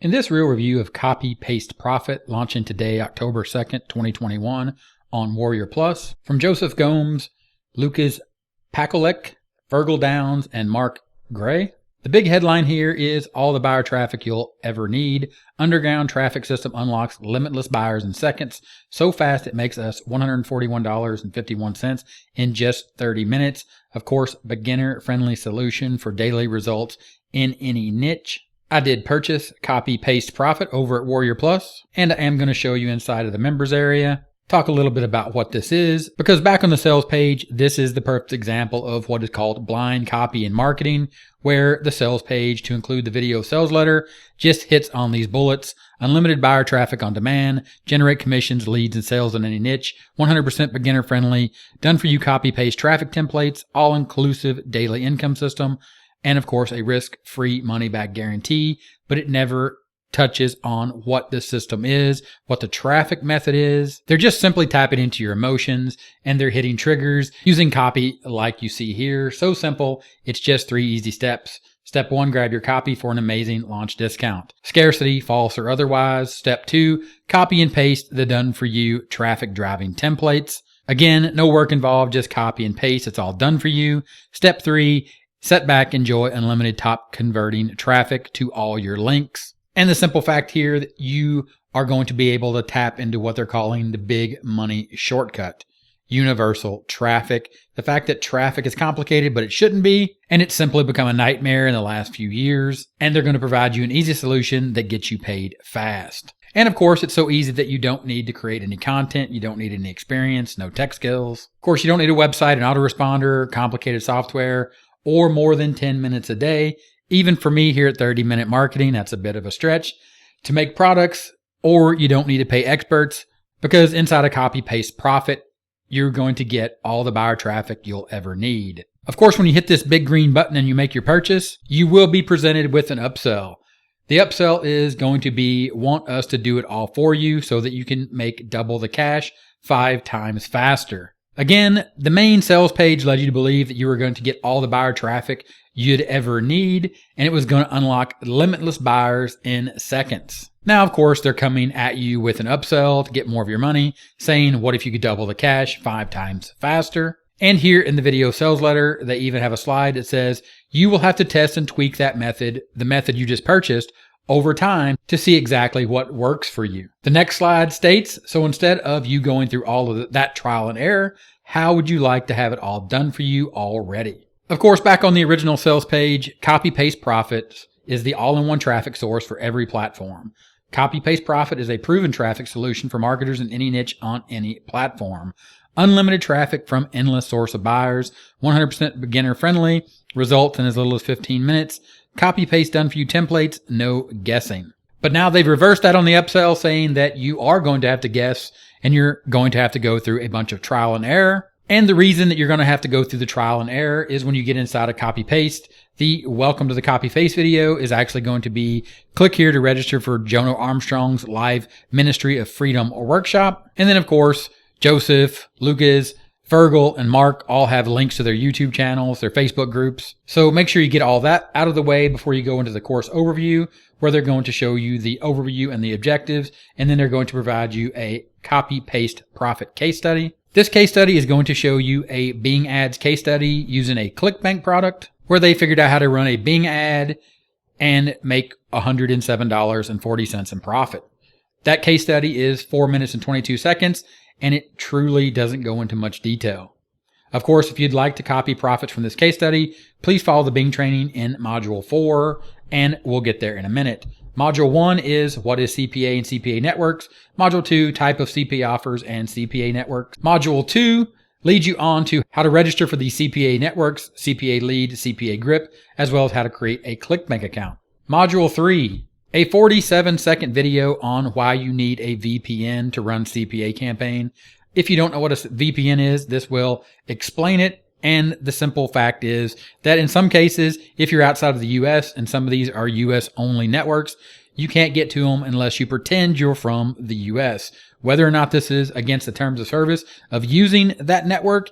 In this real review of Copy Paste Profit, launching today, October 2nd, 2021 on Warrior Plus, from Joseph Gomes, Lucas Pakolek, Virgil Downs, and Mark Gray. The big headline here is all the buyer traffic you'll ever need. Underground traffic system unlocks limitless buyers in seconds. So fast it makes us $141.51 in just 30 minutes. Of course, beginner-friendly solution for daily results in any niche. I did purchase Copy Paste Profit over at Warrior Plus, and I am going to show you inside of the members area. Talk a little bit about what this is, because back on the sales page, this is the perfect example of what is called blind copy in marketing, where the sales page, to include the video sales letter, just hits on these bullets: unlimited buyer traffic on demand, generate commissions, leads, and sales in any niche, 100% beginner friendly, done for you copy paste traffic templates, all inclusive daily income system, and of course a risk-free money-back guarantee. But it never touches on what the system is, what the traffic method is. They're just simply tapping into your emotions, and they're hitting triggers using copy like you see here. So simple. It's just 3 easy steps. Step 1, grab your copy for an amazing launch discount. Scarcity, false or otherwise. Step 2, copy and paste the done for you traffic driving templates. Again, no work involved, just copy and paste. It's all done for you. Step 3, sit back, enjoy unlimited top converting traffic to all your links. And the simple fact here that you are going to be able to tap into what they're calling the big money shortcut. Universal traffic. The fact that traffic is complicated, but it shouldn't be. And it's simply become a nightmare in the last few years. And they're going to provide you an easy solution that gets you paid fast. And of course, it's so easy that you don't need to create any content. You don't need any experience, no tech skills. Of course, you don't need a website, an autoresponder, complicated software, or more than 10 minutes a day. Even for me here at 30 Minute Marketing, that's a bit of a stretch to make products. Or you don't need to pay experts, because inside of Copy Paste Profit, you're going to get all the buyer traffic you'll ever need. Of course, when you hit this big green button and you make your purchase, you will be presented with an upsell. The upsell is going to be, want us to do it all for you so that you can make double the cash 5 times faster. Again, the main sales page led you to believe that you were going to get all the buyer traffic you'd ever need, and it was going to unlock limitless buyers in seconds. Now, of course, they're coming at you with an upsell to get more of your money, saying, what if you could double the cash 5 times faster? And here in the video sales letter, they even have a slide that says, you will have to test and tweak that method, the method you just purchased, over time to see exactly what works for you. The next slide states, so instead of you going through all of that trial and error, how would you like to have it all done for you already? Of course, back on the original sales page, Copy Paste Profit is the all-in-one traffic source for every platform. Copy Paste Profit is a proven traffic solution for marketers in any niche on any platform. Unlimited traffic from endless source of buyers, 100% beginner friendly, results in as little as 15 minutes. Copy paste done for you templates, no guessing. But now they've reversed that on the upsell, saying that you are going to have to guess and you're going to have to go through a bunch of trial and error. And the reason that you're going to have to go through the trial and error is when you get inside of Copy Paste, the welcome to the Copy Paste video is actually going to be click here to register for Jono Armstrong's live Ministry of Freedom workshop. And then of course, Joseph, Lucas, Virgil, and Mark all have links to their YouTube channels, their Facebook groups. So make sure you get all that out of the way before you go into the course overview, where they're going to show you the overview and the objectives, and then they're going to provide you a Copy Paste Profit case study. This case study is going to show you a Bing Ads case study using a ClickBank product, where they figured out how to run a Bing ad and make $107.40 in profit. That case study is 4 minutes and 22 seconds, and it truly doesn't go into much detail. Of course, if you'd like to copy profits from this case study, please follow the Bing training in Module 4, and we'll get there in a minute. Module 1 is what is CPA and CPA networks. Module 2, type of CPA offers and CPA networks. Module 2 leads you on to how to register for the CPA networks, CPA lead, CPA grip, as well as how to create a ClickBank account. Module 3, a 47-second video on why you need a VPN to run CPA campaign. If you don't know what a VPN is, this will explain it. And the simple fact is that in some cases, if you're outside of the US, and some of these are US only networks, you can't get to them unless you pretend you're from the US. Whether or not this is against the terms of service of using that network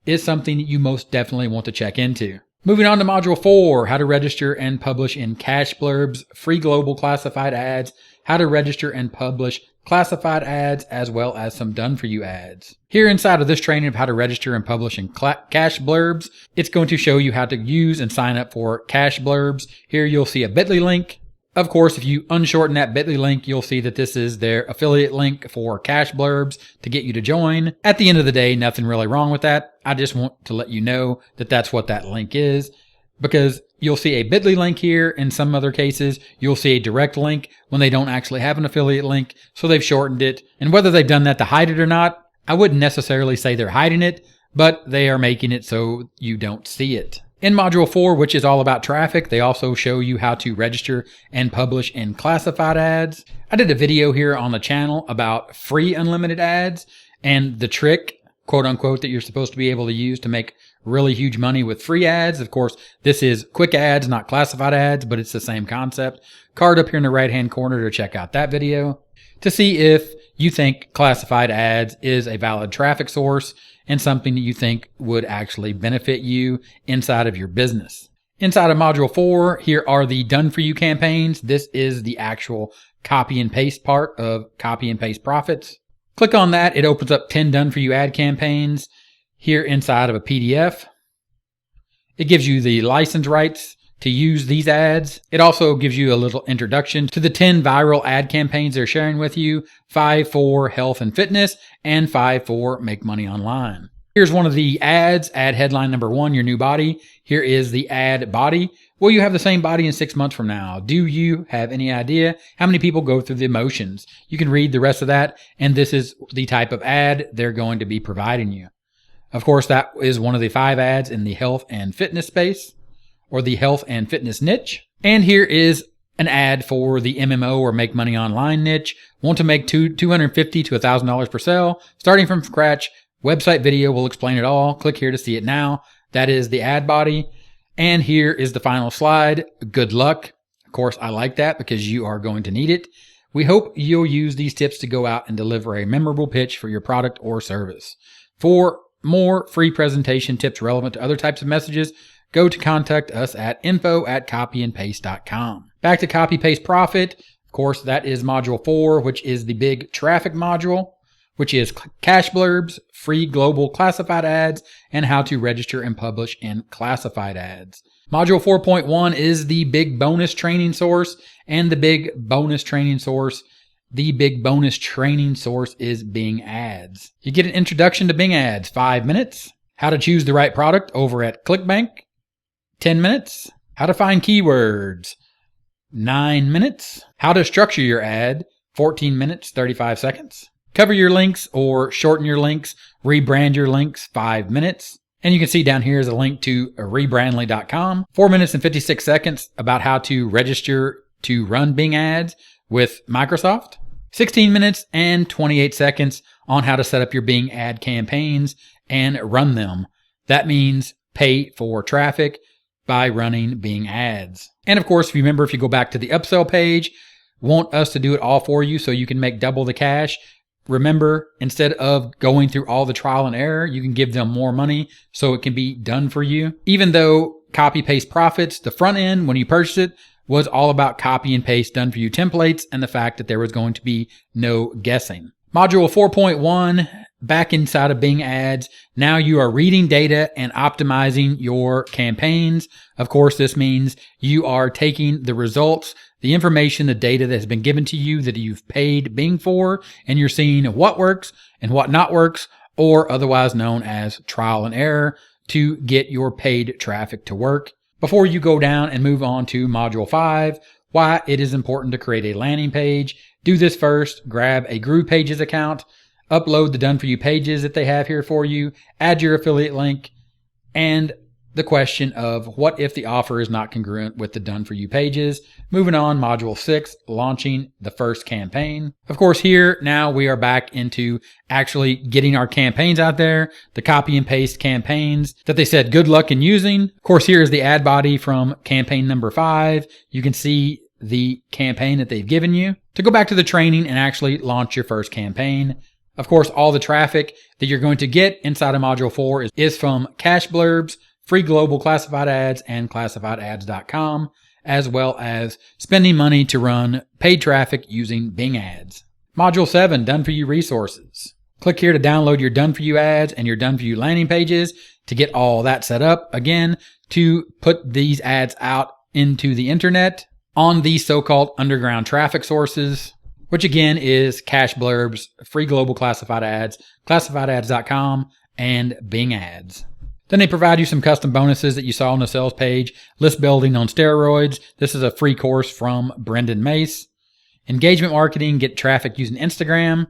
is something that you most definitely want to check into. Moving on to Module 4, how to register and publish in cash blurbs, free global classified ads, how to register and publish classified ads, as well as some done-for-you ads. Here inside of this training of how to register and publish in cash blurbs, it's going to show you how to use and sign up for cash blurbs. Here you'll see a bit.ly link. Of course, if you unshorten that bit.ly link, you'll see that this is their affiliate link for cash blurbs to get you to join. At the end of the day, nothing really wrong with that. I just want to let you know that that's what that link is, because you'll see a bit.ly link here. In some other cases, you'll see a direct link when they don't actually have an affiliate link, so they've shortened it. And whether they've done that to hide it or not, I wouldn't necessarily say they're hiding it, but they are making it so you don't see it. In Module 4, which is all about traffic, they also show you how to register and publish in classified ads. I did a video here on the channel about free unlimited ads and the trick, quote unquote, that you're supposed to be able to use to make really huge money with free ads. Of course, this is quick ads, not classified ads, but it's the same concept. Card up here in the right-hand corner to check out that video to see if you think classified ads is a valid traffic source and something that you think would actually benefit you inside of your business. Inside of Module 4, here are the done-for-you campaigns. This is the actual copy and paste part of Copy and Paste Profits. Click on that. It opens up 10 done-for-you ad campaigns here inside of a PDF. It gives you the license rights to use these ads. It also gives you a little introduction to the 10 viral ad campaigns they're sharing with you, 5 for health and fitness, and 5 for make money online. Here's one of the ads, ad headline number 1, your new body. Here is the ad body. Will you have the same body in 6 months from now? Do you have any idea how many people go through the motions? You can read the rest of that, and this is the type of ad they're going to be providing you. Of course, that is one of the 5 ads in the health and fitness space, or the health and fitness niche. And here is an ad for the MMO or make money online niche. Want to make $250 to $1,000 per sale, starting from scratch. Website video will explain it all. Click here to see it now. That is the ad body. And here is the final slide. Good luck. Of course, I like that because you are going to need it. We hope you'll use these tips to go out and deliver a memorable pitch for your product or service. For more free presentation tips relevant to other types of messages, go to contact us at info@copyandpaste.com. Back to Copy Paste Profit. Of course, that is Module 4, which is the big traffic module, which is cash blurbs, free global classified ads, and how to register and publish in classified ads. Module 4.1 is the big bonus training source, and the big bonus training source is Bing Ads. You get an introduction to Bing Ads, 5 minutes. How to choose the right product over at ClickBank, 10 minutes. How to find keywords, 9 minutes. How to structure your ad, 14 minutes, 35 seconds. Cover your links or shorten your links, rebrand your links, 5 minutes. And you can see down here is a link to rebrandly.com, 4 minutes and 56 seconds about how to register to run Bing Ads with Microsoft. 16 minutes and 28 seconds on how to set up your Bing ad campaigns and run them. That means pay for traffic by running Bing ads. And of course, if you remember, if you go back to the upsell page, want us to do it all for you so you can make double the cash. Remember, instead of going through all the trial and error, you can give them more money so it can be done for you. Even though Copy Paste Profits, the front end, when you purchase it, was all about copy and paste done for you templates and the fact that there was going to be no guessing. Module 4.1, back inside of Bing Ads. Now you are reading data and optimizing your campaigns. Of course, this means you are taking the results, the information, the data that has been given to you that you've paid Bing for, and you're seeing what works and what not works, or otherwise known as trial and error, to get your paid traffic to work. Before you go down and move on to Module 5, why it is important to create a landing page. Do this first. Grab a GroovePages account, upload the done for you pages that they have here for you, add your affiliate link, and the question of what if the offer is not congruent with the done for you pages. Moving on, Module 6, launching the first campaign. Of course, here now we are back into actually getting our campaigns out there, the copy and paste campaigns that they said good luck in using. Of course, here is the ad body from campaign number 5. You can see the campaign that they've given you to go back to the training and actually launch your first campaign. Of course, all the traffic that you're going to get inside of Module 4 is from cash blurbs, free global classified ads and classifiedads.com, as well as spending money to run paid traffic using Bing ads. Module 7, Done For You resources. Click here to download your Done For You ads and your Done For You landing pages to get all that set up. Again, to put these ads out into the internet on these so-called underground traffic sources, which again is Cash Blurbs, free global classified ads, classifiedads.com, and Bing ads. Then they provide you some custom bonuses that you saw on the sales page. List building on steroids. This is a free course from Brendan Mace. Engagement marketing, get traffic using Instagram.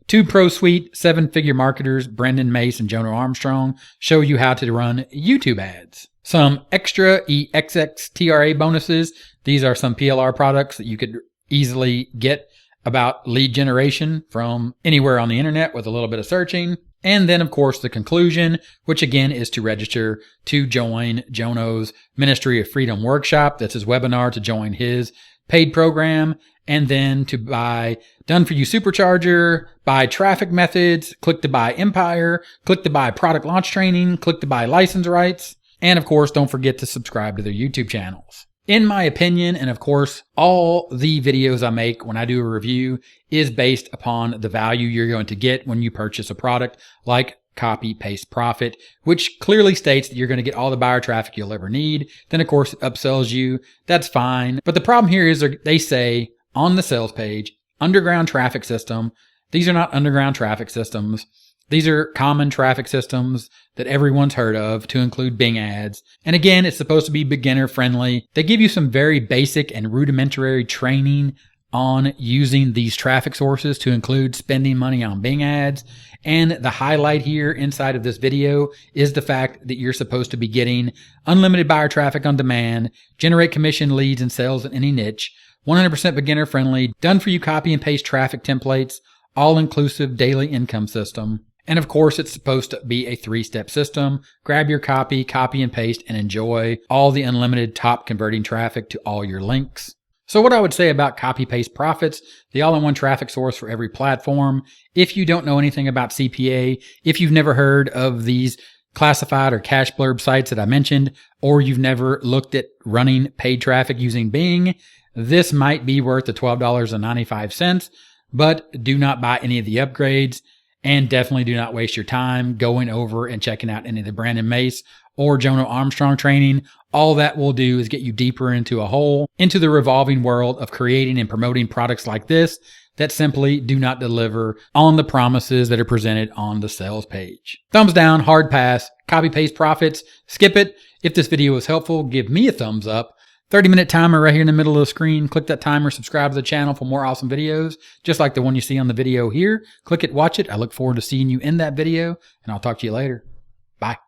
2 Pro Suite, 7-figure marketers, Brendan Mace and Jonah Armstrong, show you how to run YouTube ads. Some extra EXXTRA bonuses. These are some PLR products that you could easily get about lead generation from anywhere on the internet with a little bit of searching. And then, of course, the conclusion, which again is to register to join Jono's Ministry of Freedom workshop. That's his webinar to join his paid program. And then to buy Done For You Supercharger, buy Traffic Methods, click to buy Empire, click to buy Product Launch Training, click to buy License Rights. And of course, don't forget to subscribe to their YouTube channels. In my opinion, and of course, all the videos I make when I do a review is based upon the value you're going to get when you purchase a product like Copy, Paste, Profit, which clearly states that you're going to get all the buyer traffic you'll ever need. Then, of course, it upsells you. That's fine. But the problem here is they say on the sales page, underground traffic system. These are not underground traffic systems. These are common traffic systems that everyone's heard of, to include Bing ads. And again, it's supposed to be beginner friendly. They give you some very basic and rudimentary training on using these traffic sources, to include spending money on Bing ads. And the highlight here inside of this video is the fact that you're supposed to be getting unlimited buyer traffic on demand, generate commission leads and sales in any niche, 100% beginner friendly, done for you copy and paste traffic templates, all inclusive daily income system. And of course, it's supposed to be a 3-step system. Grab your copy, copy and paste, and enjoy all the unlimited top converting traffic to all your links. So what I would say about Copy Paste Profits, the all-in-one traffic source for every platform. If you don't know anything about CPA, if you've never heard of these classified or cash blurb sites that I mentioned, or you've never looked at running paid traffic using Bing, this might be worth the $12.95, but do not buy any of the upgrades. And definitely do not waste your time going over and checking out any of the Brendan Mace or Jonah Armstrong training. All that will do is get you deeper into a hole, into the revolving world of creating and promoting products like this that simply do not deliver on the promises that are presented on the sales page. Thumbs down, hard pass, Copy Paste Profits, skip it. If this video was helpful, give me a thumbs up. 30-minute timer right here in the middle of the screen. Click that timer, subscribe to the channel for more awesome videos, just like the one you see on the video here. Click it, watch it. I look forward to seeing you in that video, and I'll talk to you later. Bye.